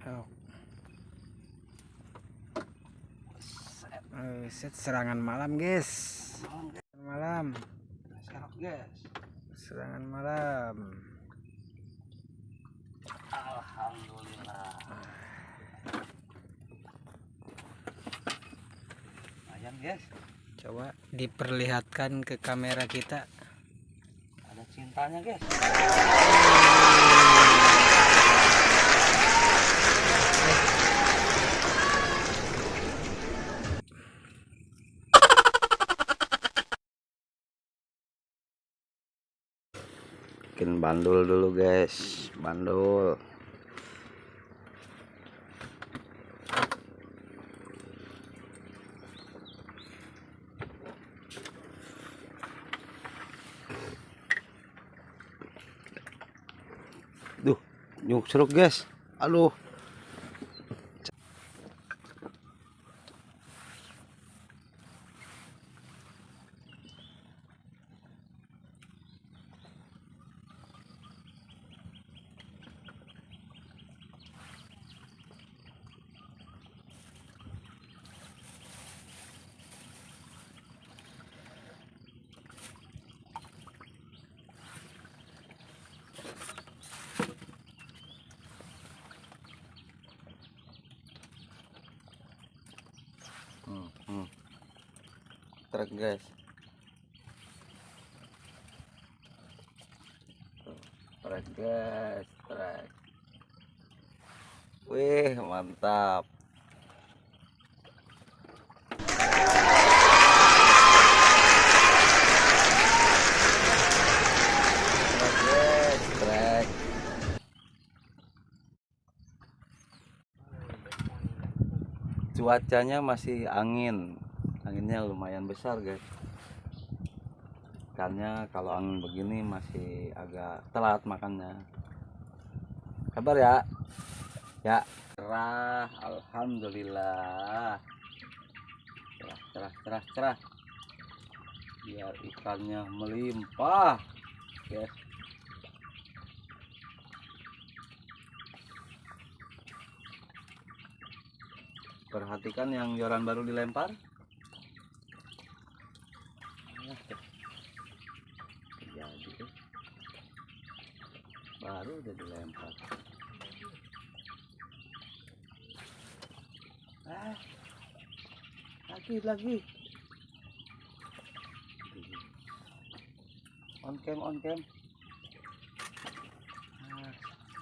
Oh. Set serangan malam, guys. Malam. Serangan malam. Alhamdulillah. Ayam, guys. Coba diperlihatkan ke kamera kita. Ada cintanya, guys. Bikin bandul dulu, guys. Bandul. Duh, nyuk seruk, guys. Aduh. Truk, guys. Truk, guys. Truk. Wih, mantap. Truk, guys. Truk. Cuacanya masih anginnya lumayan besar, guys. Ikannya kalau angin begini masih agak telat makannya. Kabar ya? Ya, cerah. Alhamdulillah. Cerah. Biar ikannya melimpah, guys. Perhatikan yang joran baru dilempar. Jadi baru udah dilempar. Lagi. On cam.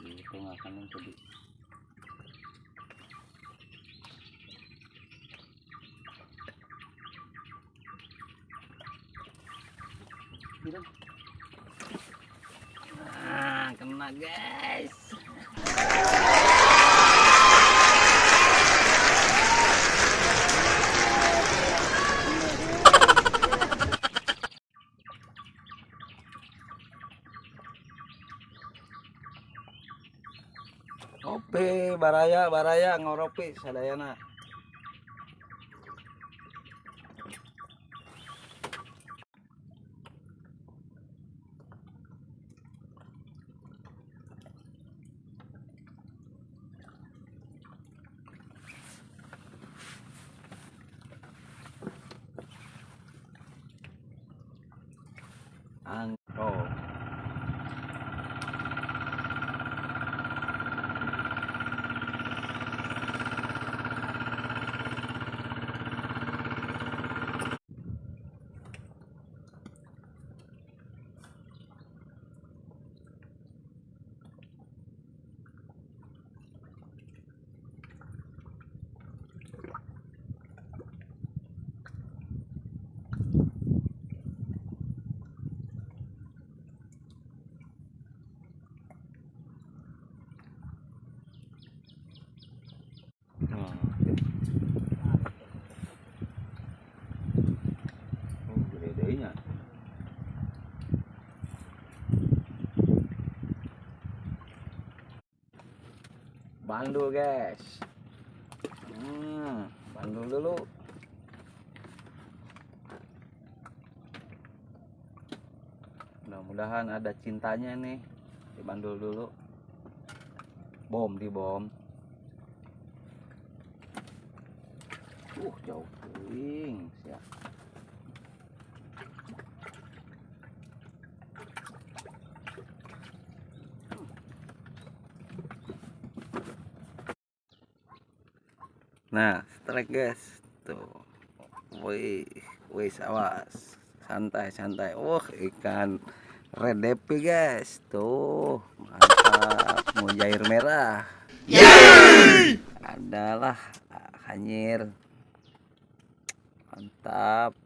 Itu ngakanin tadi. Nah, kena, guys. Ope, baraya ngoropi sadayana. Angko. Gede-gedenya. Bandul, guys. Bandul dulu. Mudah-mudahan ada cintanya nih. Dibandul dulu. Bom. Jauh kuing siap. Nah, strike guys. Tuh. Wih, wih, awas. Santai, santai. Ikan red depi guys. Tuh, mantap. Mujair merah. Adalah hanyir. Mantap.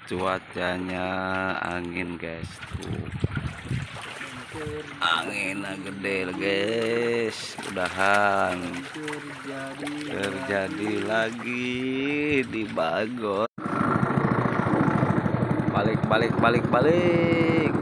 Cuacanya angin guys. Tuh. Angin gede guys. Udahan terjadi lagi di Bagor. Balik.